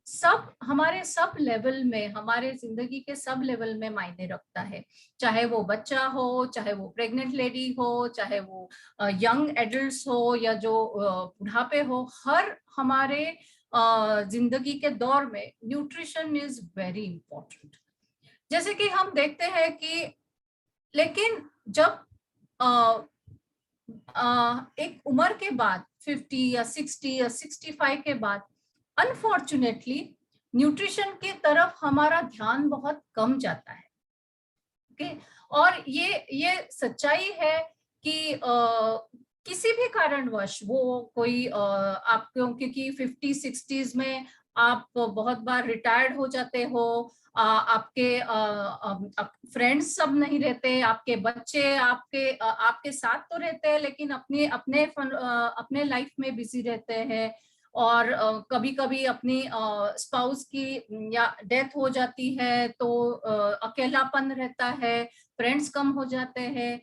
सब हमारे sub level में, हमारे जिंदगी के सब लेवल में मायने रखता है। चाहे वो बच्चा हो, चाहे वो प्रेग्नेंट लेडी हो, चाहे वो यंग एडल्ट्स हो, या जो बुढ़ापे हो, हर हमारे जिंदगी के दौर में न्यूट्रिशन इज वेरी इंपॉर्टेंट। जैसे कि हम देखते हैं कि, लेकिन जब एक उम्र के बाद 50 या 60 या 65 के बाद अनफॉर्चुनेटली न्यूट्रिशन की तरफ हमारा ध्यान बहुत कम जाता है। ओके, और ये सच्चाई है कि किसी भी कारणवश वो कोई आप, क्योंकि 50-60s में आप बहुत बार रिटायर्ड हो जाते हो, आपके फ्रेंड्स सब नहीं रहते, आपके बच्चे आपके साथ तो रहते हैं लेकिन अपने अपने अपने लाइफ में बिजी रहते हैं, और कभी कभी अपनी स्पाउस की या डेथ हो जाती है तो अकेलापन रहता है, फ्रेंड्स कम हो जाते हैं,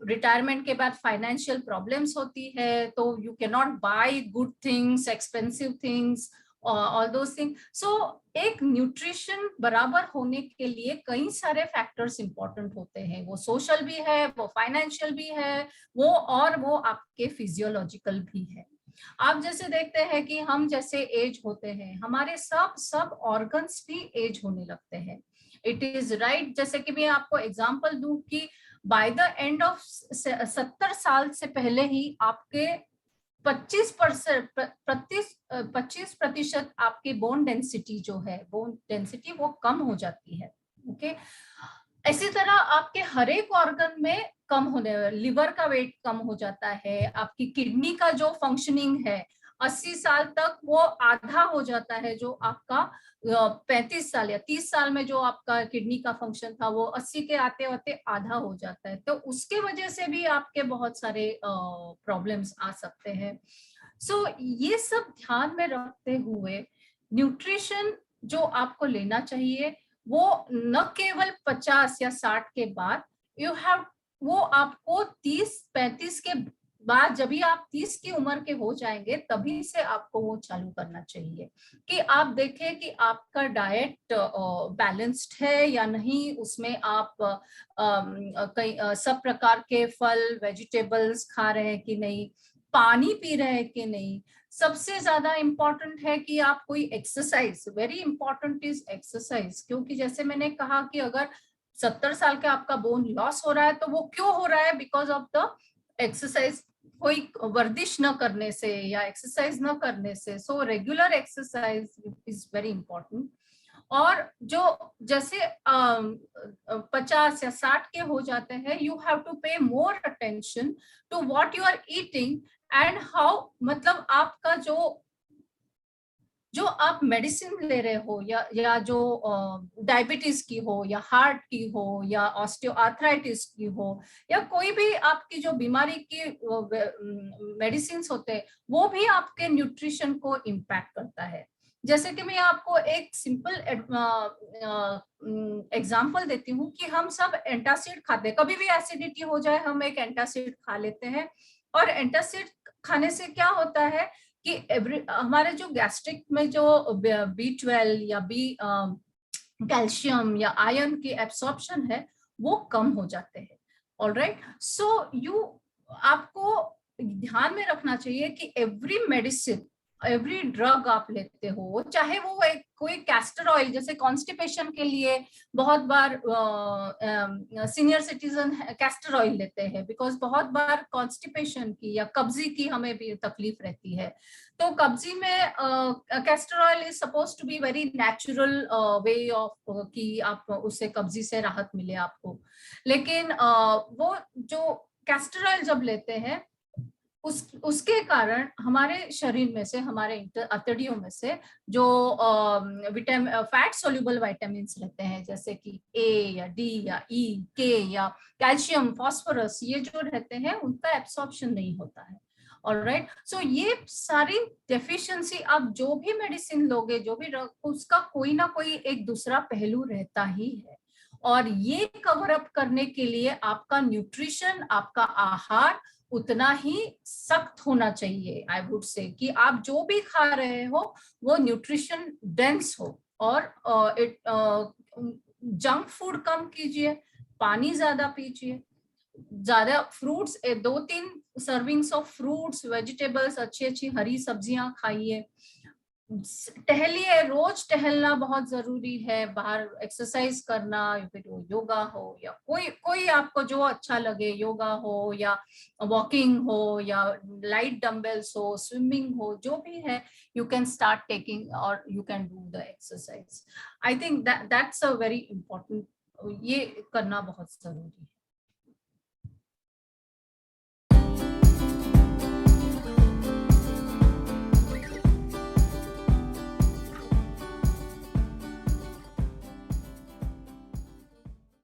रिटायरमेंट के बाद फाइनेंशियल प्रॉब्लम्स होती है, तो you can not buy good things, expensive things, all those thing. So एक न्यूट्रिशन बराबर होने के लिए कई सारे फैक्टर्स इंपॉर्टेंट होते हैं, वो सोशल भी है, वो फाइनेंशियल भी है, वो आपके फिजियोलॉजिकल भी है। आप जैसे देखते हैं कि हम जैसे एज होते हैं, हमारे सब सब ऑर्गन्स भी एज होने लगते हैं। इट इज राइट, जैसे कि मैं आपको एग्जांपल दूं कि बाय द एंड ऑफ 70 साल से पहले ही आपके 25% आपकी बोन डेंसिटी जो है, बोन डेंसिटी वो कम हो जाती है। ओके, इसी तरह आपके हर एक ऑर्गन में कम होने, लिवर का वेट कम हो जाता है, आपकी किडनी का जो फंक्शनिंग है 80 साल तक वो आधा हो जाता है, जो आपका 35 साल या 30 साल में जो आपका किडनी का फंक्शन था वो 80 के आते आते आधा हो जाता है, तो उसके वजह से भी आपके बहुत सारे प्रॉब्लम्स आ सकते हैं। सो ये सब ध्यान में रखते हुए न्यूट्रिशन जो आपको लेना चाहिए वो न केवल 50 या 60 के बाद, यू हैव, वो आपको 30-35 के बाद, जब भी आप 30 की उम्र के हो जाएंगे तभी से आपको वो चालू करना चाहिए, कि आप देखें कि आपका डाइट बैलेंस्ड है या नहीं, उसमें आप कई सब प्रकार के फल वेजिटेबल्स खा रहे हैं कि नहीं, पानी पी रहे हैं कि नहीं। सबसे ज्यादा इंपॉर्टेंट है कि आप कोई exercise, very important is exercise, क्योंकि जैसे मैंने कहा कि अगर 70 साल के आपका बोन लॉस हो रहा है तो वो क्यों हो रहा है, बिकॉज ऑफ द एक्सरसाइज, कोई वर्जिश न करने से या एक्सरसाइज न करने से। So regular exercise is very important. और जो जैसे 50 या 60 के हो जाते हैं, you have to pay more attention to what you are eating and how, मतलब आपका जो आप मेडिसिन ले रहे हो, या जो डायबिटीज की हो, या हार्ट की हो, या ऑस्टियोआर्थराइटिस की हो, या कोई भी आपकी जो बीमारी की मेडिसिन होते हैं, वो भी आपके न्यूट्रिशन को इम्पैक्ट करता है। जैसे कि मैं आपको एक सिंपल एग्जांपल देती हूँ कि हम सब एंटासिड खाते हैं, कभी भी एसिडिटी हो जाए हम एक एंटासिड खा लेते हैं, और एंटासिड खाने से क्या होता है कि हमारे जो गैस्ट्रिक में जो B12 या बी कैल्शियम या आयरन की एब्सॉर्प्शन है वो कम हो जाते हैं। ऑलराइट, सो आपको ध्यान में रखना चाहिए कि एवरी मेडिसिन, एवरी ड्रग आप लेते हो, चाहे वो एक कोई कैस्टर ऑयल, जैसे कॉन्स्टिपेशन के लिए बहुत बार सीनियर सिटीजन कैस्टर ऑयल लेते हैं, बिकॉज बहुत बार कॉन्स्टिपेशन की या कब्जी की हमें भी तकलीफ रहती है, तो कब्जी में castor oil is suppose to be very natural way of कि आप उससे कब्जी से राहत मिले आपको। लेकिन वो जो कैस्टर ऑयल जब लेते हैं उसके कारण हमारे शरीर में से, हमारे अतड़ियों में से जो विटामिन, फैट सोल्यूबल विटामिन रहते हैं, जैसे कि ए या डी या ई के या कैल्शियम फास्फोरस, ये जो रहते हैं उनका एब्सॉर्प्शन नहीं होता है। ऑलराइट, सो ये सारी डेफिशिएंसी, आप जो भी मेडिसिन लोगे, जो भी उसका कोई ना कोई एक दूसरा पहलू रहता ही है, और ये कवर अप करने के लिए आपका न्यूट्रिशन, आपका आहार उतना ही सख्त होना चाहिए। आई वुड से कि आप जो भी खा रहे हो वो न्यूट्रिशन डेंस हो, और जंक फूड कम कीजिए, पानी ज्यादा पीजिए, ज्यादा fruits, 2-3 servings of fruits, vegetables, अच्छी अच्छी हरी सब्जियां खाइए, टहलिए, रोज टहलना बहुत जरूरी है, बाहर एक्सरसाइज करना, फिर वो योगा हो या कोई कोई आपको जो अच्छा लगे, योगा हो या वॉकिंग हो या लाइट डंबल्स हो, स्विमिंग हो, जो भी है, यू कैन स्टार्ट टेकिंग और you can do the exercise. I think that's a very important, ये करना बहुत जरूरी है।